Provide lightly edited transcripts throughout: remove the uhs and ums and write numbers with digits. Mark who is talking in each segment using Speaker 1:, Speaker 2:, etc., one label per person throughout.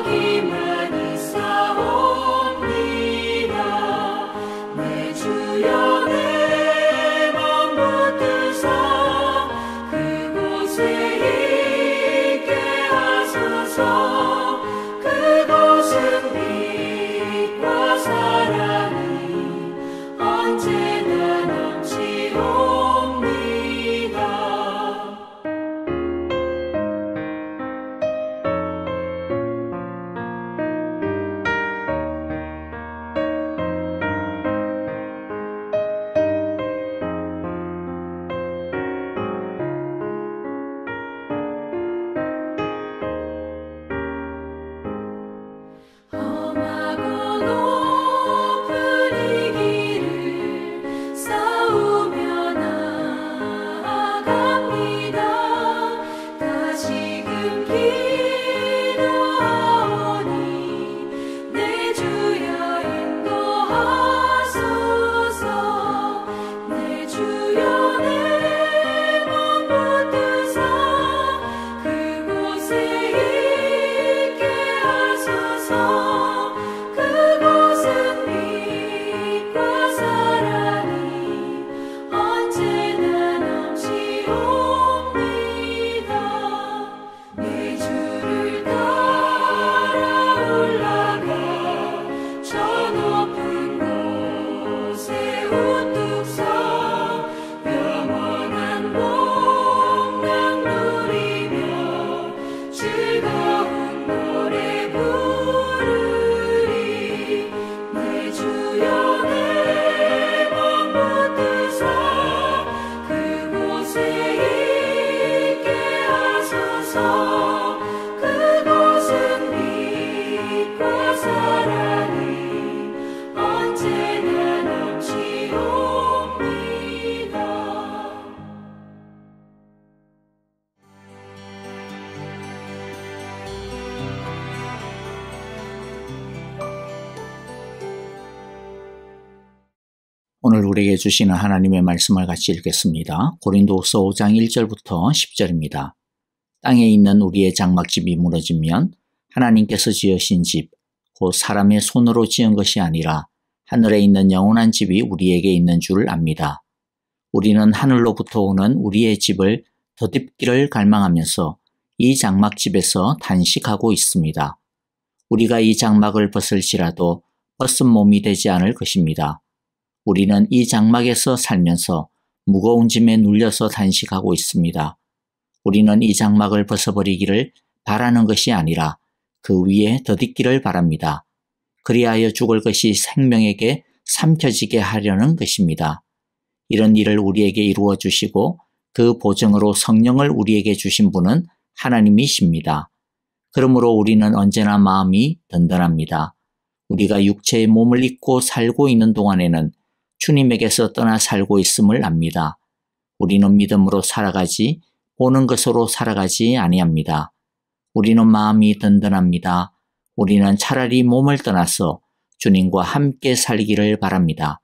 Speaker 1: 여기만 있사옵니다. 내 주여 내 맘 붙드사 그곳에 있게 하소서. 그곳은 빛과 사랑이 언제나 넘치옵니다. 험하고 높은 이 길을 싸우며 나아갑니다. 다시금 기도하오니 내 주여 인도하소서. 내 주여 내 맘 붙드사 그곳에 있게 하소서. 그곳은 빛과 사랑이 언제나 넘치옵니다. 내 주를 따라 올라가 저 높은 곳에 우뚝 서 영원한 복락 누리며 즐거운 노래 부르리. 내 주여 내 맘 붙드사 그곳에 있게 하소서. 그곳은 빛과 사랑이 언제나 넘치옵니다.
Speaker 2: 오늘 우리에게 주시는 하나님의 말씀을 같이 읽겠습니다. 고린도후서 5장 1절부터 10절입니다. 땅에 있는 우리의 장막집이 무너지면 하나님께서 지으신 집, 곧 사람의 손으로 지은 것이 아니라 하늘에 있는 영원한 집이 우리에게 있는 줄 압니다. 우리는 하늘로부터 오는 우리의 집을 덧입기를 갈망하면서 이 장막집에서 단식하고 있습니다. 우리가 이 장막을 벗을지라도 벗은 몸이 되지 않을 것입니다. 우리는 이 장막에서 살면서 무거운 짐에 눌려서 단식하고 있습니다. 우리는 이 장막을 벗어버리기를 바라는 것이 아니라 그 위에 덧입기를 바랍니다. 그리하여 죽을 것이 생명에게 삼켜지게 하려는 것입니다. 이런 일을 우리에게 이루어 주시고 그 보증으로 성령을 우리에게 주신 분은 하나님이십니다. 그러므로 우리는 언제나 마음이 든든합니다. 우리가 육체의 몸을 입고 살고 있는 동안에는 주님에게서 떠나 살고 있음을 압니다. 우리는 믿음으로 살아가지 보는 것으로 살아가지 아니합니다. 우리는 마음이 든든합니다. 우리는 차라리 몸을 떠나서 주님과 함께 살기를 바랍니다.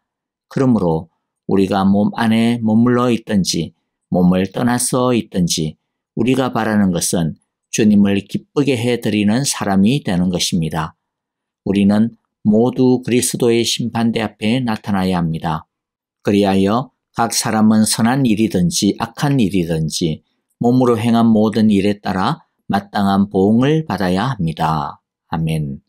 Speaker 2: 그러므로 우리가 몸 안에 머물러 있든지 몸을 떠나서 있든지 우리가 바라는 것은 주님을 기쁘게 해드리는 사람이 되는 것입니다. 우리는 모두 그리스도의 심판대 앞에 나타나야 합니다. 그리하여 각 사람은 선한 일이든지 악한 일이든지 몸으로 행한 모든 일에 따라 마땅한 보응을 받아야 합니다. 아멘.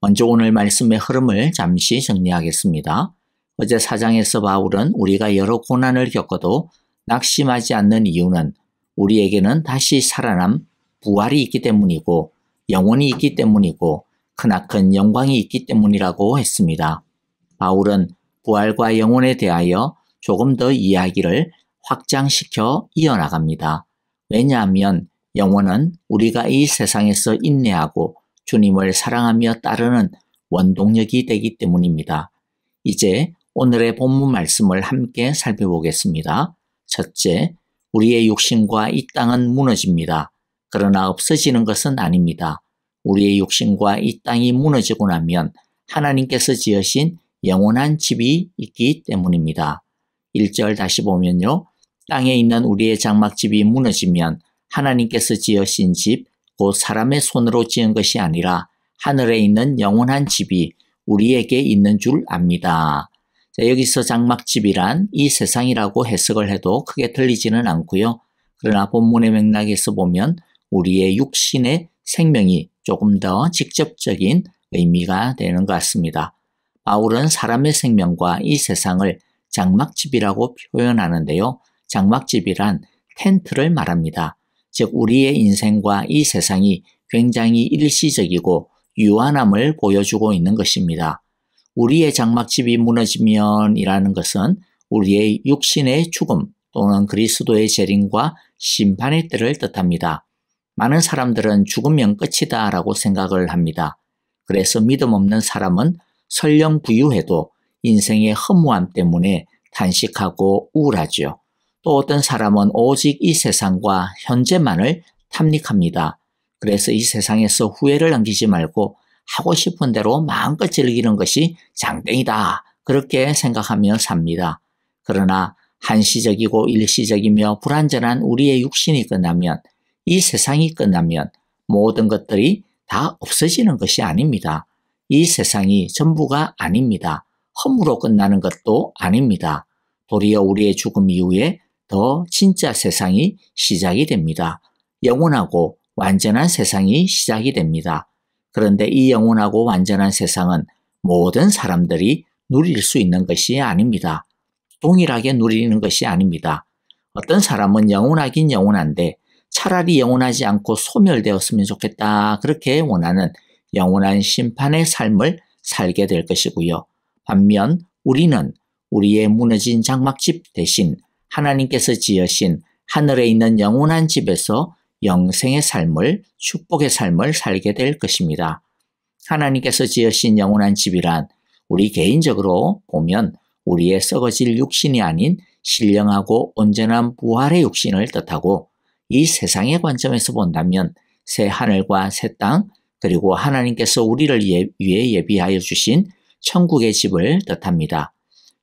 Speaker 2: 먼저 오늘 말씀의 흐름을 잠시 정리하겠습니다. 어제 4장에서 바울은 우리가 여러 고난을 겪어도 낙심하지 않는 이유는 우리에게는 다시 살아남 부활이 있기 때문이고 영원이 있기 때문이고 크나큰 영광이 있기 때문이라고 했습니다. 바울은 부활과 영혼에 대하여 조금 더 이야기를 확장시켜 이어나갑니다. 왜냐하면 영혼은 우리가 이 세상에서 인내하고 주님을 사랑하며 따르는 원동력이 되기 때문입니다. 이제 오늘의 본문 말씀을 함께 살펴보겠습니다. 첫째, 우리의 육신과 이 땅은 무너집니다. 그러나 없어지는 것은 아닙니다. 우리의 육신과 이 땅이 무너지고 나면 하나님께서 지으신 영원한 집이 있기 때문입니다. 1절 다시 보면요. 땅에 있는 우리의 장막집이 무너지면 하나님께서 지으신 집, 곧 사람의 손으로 지은 것이 아니라 하늘에 있는 영원한 집이 우리에게 있는 줄 압니다. 자, 여기서 장막집이란 이 세상이라고 해석을 해도 크게 틀리지는 않고요. 그러나 본문의 맥락에서 보면 우리의 육신의 생명이 조금 더 직접적인 의미가 되는 것 같습니다. 바울은 사람의 생명과 이 세상을 장막집이라고 표현하는데요. 장막집이란 텐트를 말합니다. 즉 우리의 인생과 이 세상이 굉장히 일시적이고 유한함을 보여주고 있는 것입니다. 우리의 장막집이 무너지면이라는 것은 우리의 육신의 죽음 또는 그리스도의 재림과 심판의 때를 뜻합니다. 많은 사람들은 죽으면 끝이다 라고 생각을 합니다. 그래서 믿음 없는 사람은 설령 부유해도 인생의 허무함 때문에 탄식하고 우울하죠. 또 어떤 사람은 오직 이 세상과 현재만을 탐닉합니다. 그래서 이 세상에서 후회를 남기지 말고 하고 싶은 대로 마음껏 즐기는 것이 장땡이다. 그렇게 생각하며 삽니다. 그러나 한시적이고 일시적이며 불완전한 우리의 육신이 끝나면, 이 세상이 끝나면 모든 것들이 다 없어지는 것이 아닙니다. 이 세상이 전부가 아닙니다. 허무로 끝나는 것도 아닙니다. 도리어 우리의 죽음 이후에 더 진짜 세상이 시작이 됩니다. 영원하고 완전한 세상이 시작이 됩니다. 그런데 이 영원하고 완전한 세상은 모든 사람들이 누릴 수 있는 것이 아닙니다. 동일하게 누리는 것이 아닙니다. 어떤 사람은 영원하긴 영원한데 차라리 영원하지 않고 소멸되었으면 좋겠다. 그렇게 원하는 영원한 심판의 삶을 살게 될 것이고요. 반면 우리는 우리의 무너진 장막집 대신 하나님께서 지으신 하늘에 있는 영원한 집에서 영생의 삶을, 축복의 삶을 살게 될 것입니다. 하나님께서 지으신 영원한 집이란 우리 개인적으로 보면 우리의 썩어질 육신이 아닌 신령하고 온전한 부활의 육신을 뜻하고, 이 세상의 관점에서 본다면 새 하늘과 새 땅, 그리고 하나님께서 우리를 위해 예비하여 주신 천국의 집을 뜻합니다.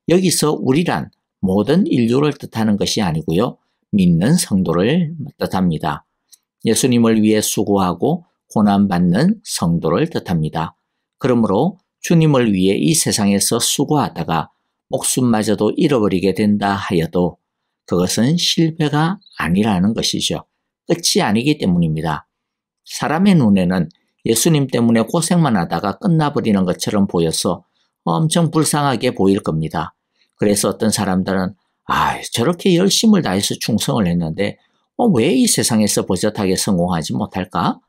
Speaker 2: 여기서 우리란 모든 인류를 뜻하는 것이 아니고요. 믿는 성도를 뜻합니다. 예수님을 위해 수고하고 고난받는 성도를 뜻합니다. 그러므로 주님을 위해 이 세상에서 수고하다가 목숨마저도 잃어버리게 된다 하여도 그것은 실패가 아니라는 것이죠. 끝이 아니기 때문입니다. 사람의 눈에는 예수님 때문에 고생만 하다가 끝나버리는 것처럼 보여서 엄청 불쌍하게 보일 겁니다. 그래서 어떤 사람들은 저렇게 열심을 다해서 충성을 했는데 왜 이 세상에서 버젓하게 성공하지 못할까?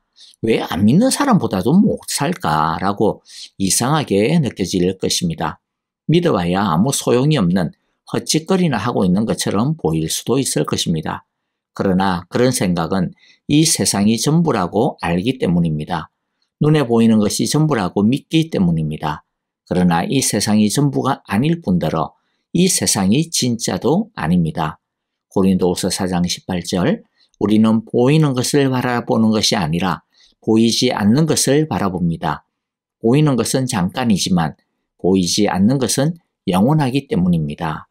Speaker 2: 왜 안 믿는 사람보다도 못 살까? 라고 이상하게 느껴질 것입니다. 믿어봐야 아무 소용이 없는 헛짓거리나 하고 있는 것처럼 보일 수도 있을 것입니다. 그러나 그런 생각은 이 세상이 전부라고 알기 때문입니다. 눈에 보이는 것이 전부라고 믿기 때문입니다. 그러나 이 세상이 전부가 아닐 뿐더러 이 세상이 진짜도 아닙니다. 고린도후서 4장 18절, 우리는 보이는 것을 바라보는 것이 아니라 보이지 않는 것을 바라봅니다. 보이는 것은 잠깐이지만 보이지 않는 것은 영원하기 때문입니다.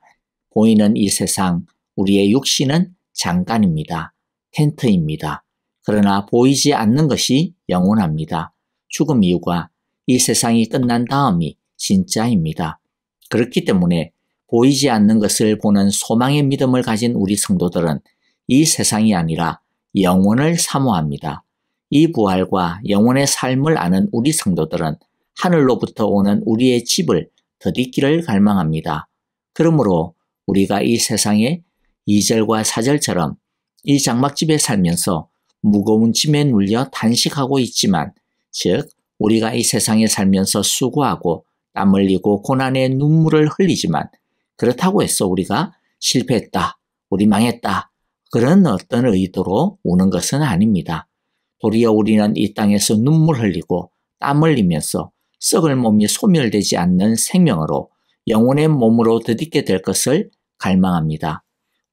Speaker 2: 보이는 이 세상, 우리의 육신은 잠깐입니다. 텐트입니다. 그러나 보이지 않는 것이 영원합니다. 죽음 이후가 이 세상이 끝난 다음이 진짜입니다. 그렇기 때문에 보이지 않는 것을 보는 소망의 믿음을 가진 우리 성도들은 이 세상이 아니라 영원을 사모합니다. 이 부활과 영원의 삶을 아는 우리 성도들은 하늘로부터 오는 우리의 집을 더디기를 갈망합니다. 그러므로 우리가 이 세상의 2절과 4절처럼 이 장막집에 살면서 무거운 짐에 눌려 탄식하고 있지만, 즉 우리가 이 세상에 살면서 수고하고 땀 흘리고 고난의 눈물을 흘리지만 그렇다고 해서 우리가 실패했다, 우리 망했다, 그런 어떤 의도로 우는 것은 아닙니다. 도리어 우리는 이 땅에서 눈물 흘리고 땀 흘리면서 썩을 몸이 소멸되지 않는 생명으로 영혼의 몸으로 드딛게 될 것을 갈망합니다.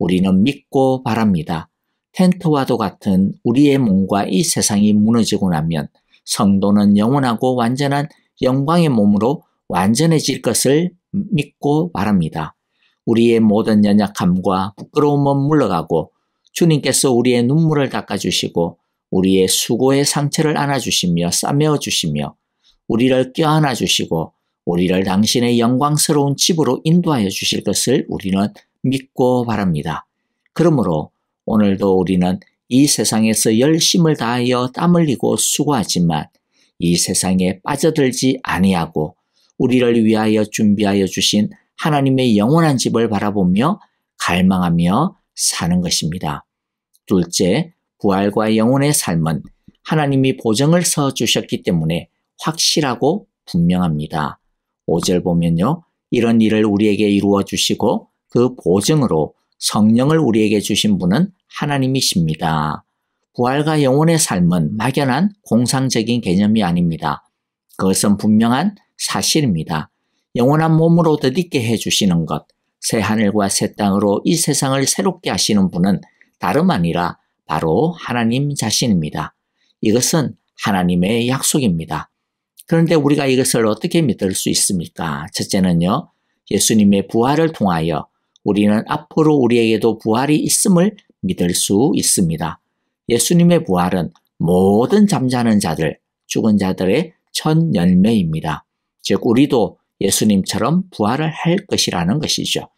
Speaker 2: 우리는 믿고 바랍니다. 텐트와도 같은 우리의 몸과 이 세상이 무너지고 나면 성도는 영원하고 완전한 영광의 몸으로 완전해질 것을 믿고 바랍니다. 우리의 모든 연약함과 부끄러움은 물러가고 주님께서 우리의 눈물을 닦아주시고 우리의 수고의 상처를 안아주시며 싸매어 주시며 우리를 껴안아 주시고 우리를 당신의 영광스러운 집으로 인도하여 주실 것을 우리는 믿고 바랍니다. 그러므로 오늘도 우리는 이 세상에서 열심을 다하여 땀 흘리고 수고하지만 이 세상에 빠져들지 아니하고 우리를 위하여 준비하여 주신 하나님의 영원한 집을 바라보며 갈망하며 사는 것입니다. 둘째, 부활과 영혼의 삶은 하나님이 보증을 서주셨기 때문에 확실하고 분명합니다. 5절 보면요. 이런 일을 우리에게 이루어 주시고 그 보증으로 성령을 우리에게 주신 분은 하나님이십니다. 부활과 영혼의 삶은 막연한 공상적인 개념이 아닙니다. 그것은 분명한 사실입니다. 영원한 몸으로 덧있게 해주시는 것, 새 하늘과 새 땅으로 이 세상을 새롭게 하시는 분은 다름 아니라 바로 하나님 자신입니다. 이것은 하나님의 약속입니다. 그런데 우리가 이것을 어떻게 믿을 수 있습니까? 첫째는요, 예수님의 부활을 통하여 우리는 앞으로 우리에게도 부활이 있음을 믿을 수 있습니다. 예수님의 부활은 모든 잠자는 자들, 죽은 자들의 첫 열매입니다. 즉 우리도 예수님처럼 부활을 할 것이라는 것이죠.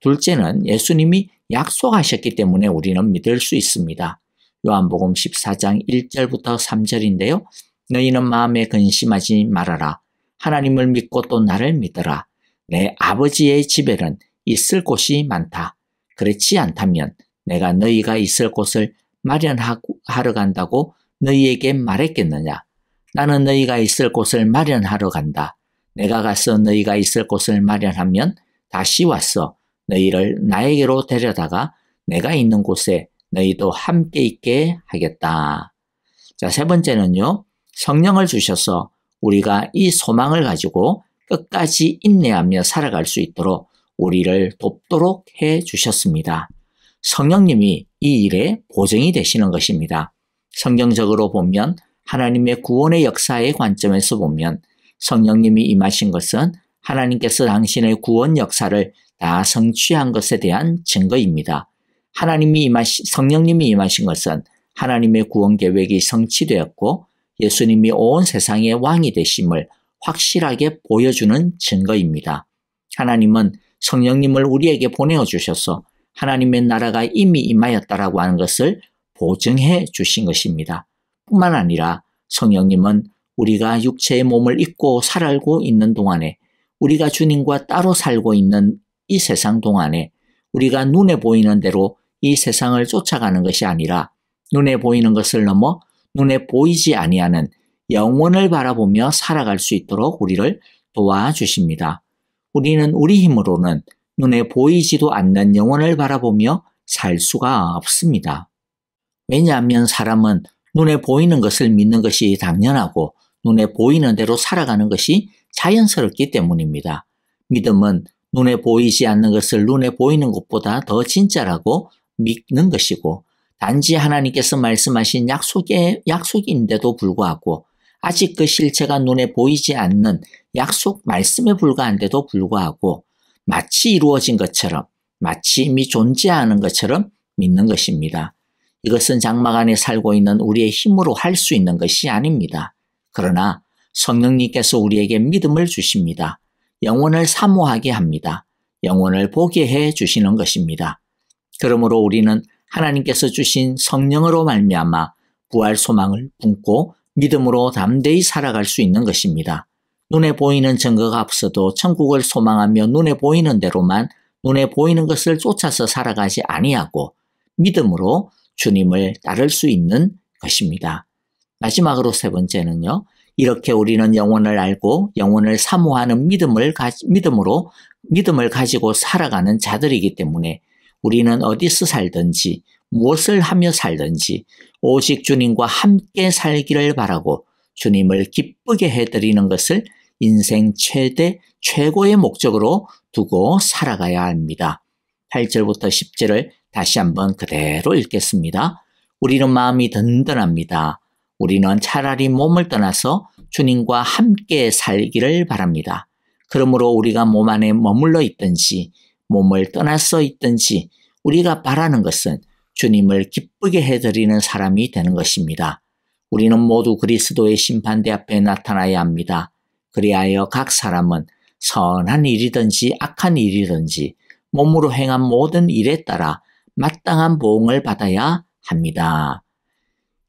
Speaker 2: 둘째는 예수님이 약속하셨기 때문에 우리는 믿을 수 있습니다. 요한복음 14장 1절부터 3절인데요. 너희는 마음에 근심하지 말아라. 하나님을 믿고 또 나를 믿어라. 내 아버지의 집에는 있을 곳이 많다. 그렇지 않다면 내가 너희가 있을 곳을 마련하러 간다고 너희에게 말했겠느냐. 나는 너희가 있을 곳을 마련하러 간다. 내가 가서 너희가 있을 곳을 마련하면 다시 와서 너희를 나에게로 데려다가 내가 있는 곳에 너희도 함께 있게 하겠다. 자, 세 번째는요. 성령을 주셔서 우리가 이 소망을 가지고 끝까지 인내하며 살아갈 수 있도록 우리를 돕도록 해 주셨습니다. 성령님이 이 일에 보증이 되시는 것입니다. 성경적으로 보면 하나님의 구원의 역사의 관점에서 보면 성령님이 임하신 것은 하나님께서 당신의 구원 역사를 다 성취한 것에 대한 증거입니다. 성령님이 임하신 것은 하나님의 구원 계획이 성취되었고 예수님이 온 세상의 왕이 되심을 확실하게 보여주는 증거입니다. 하나님은 성령님을 우리에게 보내어 주셔서 하나님의 나라가 이미 임하였다라고 하는 것을 보증해 주신 것입니다. 뿐만 아니라 성령님은 우리가 육체의 몸을 입고 살고 있는 동안에 우리가 주님과 따로 살고 있는 이 세상 동안에 우리가 눈에 보이는 대로 이 세상을 쫓아가는 것이 아니라 눈에 보이는 것을 넘어 눈에 보이지 아니하는 영원을 바라보며 살아갈 수 있도록 우리를 도와주십니다. 우리는 우리 힘으로는 눈에 보이지도 않는 영원을 바라보며 살 수가 없습니다. 왜냐하면 사람은 눈에 보이는 것을 믿는 것이 당연하고 눈에 보이는 대로 살아가는 것이 자연스럽기 때문입니다. 믿음은 눈에 보이지 않는 것을 눈에 보이는 것보다 더 진짜라고 믿는 것이고 단지 하나님께서 말씀하신 약속인데도 불구하고 아직 그 실체가 눈에 보이지 않는 약속 말씀에 불과한데도 불구하고 마치 이루어진 것처럼 마치 이미 존재하는 것처럼 믿는 것입니다. 이것은 장막 안에 살고 있는 우리의 힘으로 할 수 있는 것이 아닙니다. 그러나 성령님께서 우리에게 믿음을 주십니다. 영혼을 사모하게 합니다. 영혼을 보게 해 주시는 것입니다. 그러므로 우리는 하나님께서 주신 성령으로 말미암아 부활 소망을 품고 믿음으로 담대히 살아갈 수 있는 것입니다. 눈에 보이는 증거가 없어도 천국을 소망하며 눈에 보이는 대로만 눈에 보이는 것을 쫓아서 살아가지 아니하고 믿음으로 주님을 따를 수 있는 것입니다. 마지막으로 세 번째는요. 이렇게 우리는 영혼을 알고 영혼을 사모하는 믿음을 가지고 살아가는 자들이기 때문에 우리는 어디서 살든지 무엇을 하며 살든지 오직 주님과 함께 살기를 바라고 주님을 기쁘게 해드리는 것을 인생 최고의 목적으로 두고 살아가야 합니다. 8절부터 10절을 다시 한번 그대로 읽겠습니다. 우리는 마음이 든든합니다. 우리는 차라리 몸을 떠나서 주님과 함께 살기를 바랍니다. 그러므로 우리가 몸 안에 머물러 있든지 몸을 떠나서 있든지 우리가 바라는 것은 주님을 기쁘게 해드리는 사람이 되는 것입니다. 우리는 모두 그리스도의 심판대 앞에 나타나야 합니다. 그리하여 각 사람은 선한 일이든지 악한 일이든지 몸으로 행한 모든 일에 따라 마땅한 보응을 받아야 합니다.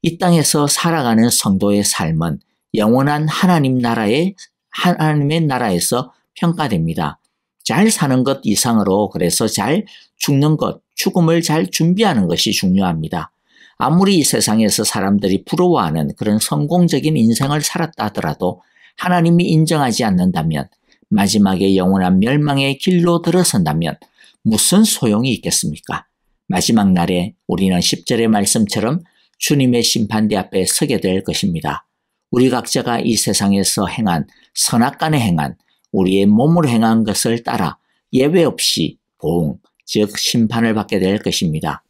Speaker 2: 이 땅에서 살아가는 성도의 삶은 영원한 하나님의 나라에서 평가됩니다. 잘 사는 것 이상으로 그래서 잘 죽는 것, 죽음을 잘 준비하는 것이 중요합니다. 아무리 이 세상에서 사람들이 부러워하는 그런 성공적인 인생을 살았다 하더라도 하나님이 인정하지 않는다면, 마지막에 영원한 멸망의 길로 들어선다면 무슨 소용이 있겠습니까? 마지막 날에 우리는 10절의 말씀처럼 주님의 심판대 앞에 서게 될 것입니다. 우리 각자가 이 세상에서 행한 선악간에 행한 우리의 몸으로 행한 것을 따라 예외 없이 보응, 즉 심판을 받게 될 것입니다.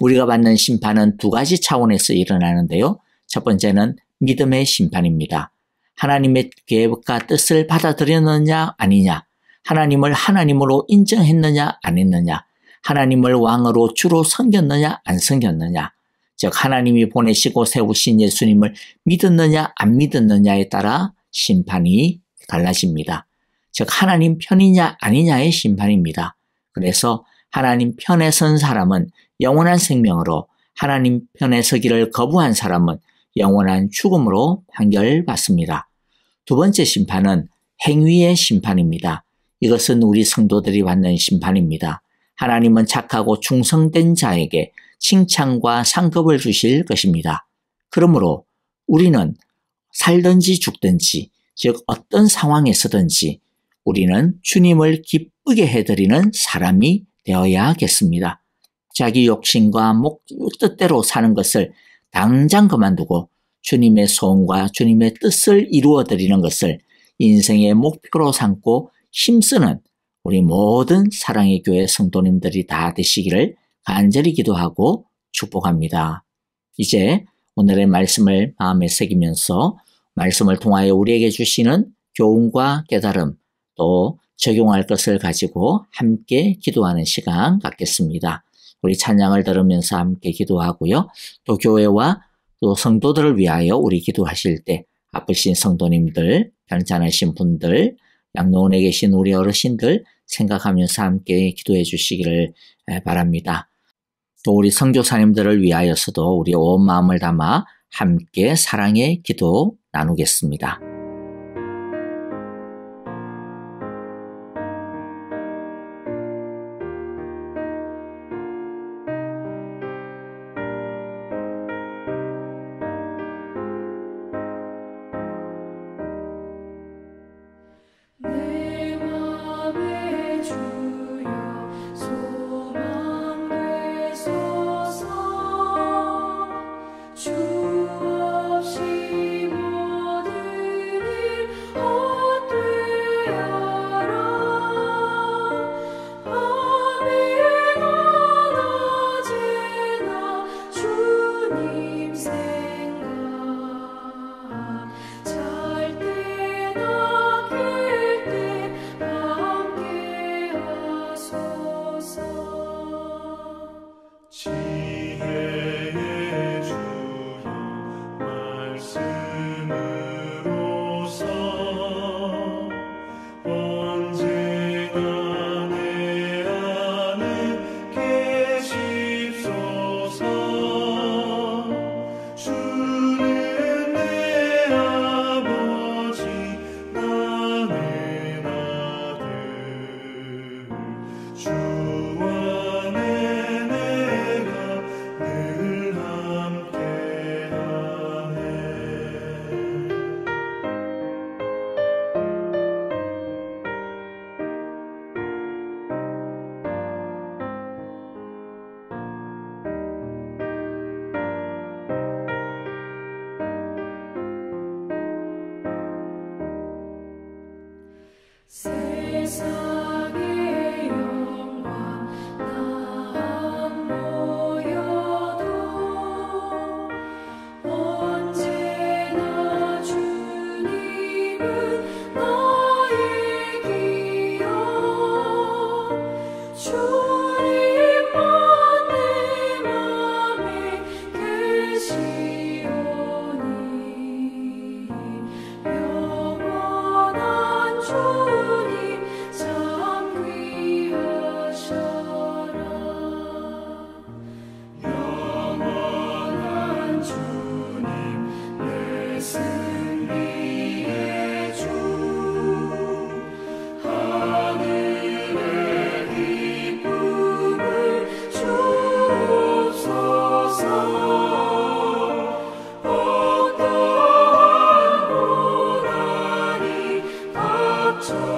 Speaker 2: 우리가 받는 심판은 두 가지 차원에서 일어나는데요. 첫 번째는 믿음의 심판입니다. 하나님의 계획과 뜻을 받아들였느냐 아니냐, 하나님을 하나님으로 인정했느냐 안 했느냐, 하나님을 왕으로 주로 섬겼느냐 안 섬겼느냐, 즉 하나님이 보내시고 세우신 예수님을 믿었느냐 안 믿었느냐에 따라 심판이 갈라집니다. 즉 하나님 편이냐 아니냐의 심판입니다. 그래서 하나님 편에 선 사람은 영원한 생명으로, 하나님 편에 서기를 거부한 사람은 영원한 죽음으로 판결받습니다. 두 번째 심판은 행위의 심판입니다. 이것은 우리 성도들이 받는 심판입니다. 하나님은 착하고 충성된 자에게 칭찬과 상급을 주실 것입니다. 그러므로 우리는 살든지 죽든지, 즉 어떤 상황에서든지 우리는 주님을 기쁘게 해드리는 사람이 되어야겠습니다. 자기 욕심과 뜻대로 사는 것을 당장 그만두고 주님의 소원과 주님의 뜻을 이루어드리는 것을 인생의 목표로 삼고 힘쓰는 우리 모든 사랑의 교회 성도님들이 다 되시기를 간절히 기도하고 축복합니다. 이제 오늘의 말씀을 마음에 새기면서 말씀을 통하여 우리에게 주시는 교훈과 깨달음, 또 적용할 것을 가지고 함께 기도하는 시간 갖겠습니다. 우리 찬양을 들으면서 함께 기도하고요. 또 교회와 또 성도들을 위하여 우리 기도하실 때 아프신 성도님들, 편찮으신 분들, 양로원에 계신 우리 어르신들 생각하면서 함께 기도해 주시기를 바랍니다. 또 우리 선교사님들을 위하여서도 우리 온 마음을 담아 함께 사랑의 기도 나누겠습니다.
Speaker 1: 내 맘에 주여 소망 되소서. 주 없이 모든 일 헛되어라. 밤이 낮에나 주님 생각, 잘 때나
Speaker 3: 지혜의 주여 말씀으로서 언제나 내 안에 계십소서. 주는 내 아버지 나는 아들, 주 안에 내가 늘 함께하네.
Speaker 1: 세상의 영광 다 모여도 언제나 주님은 나의 기여. 주님만 내 맘에 계시오니 영원한 주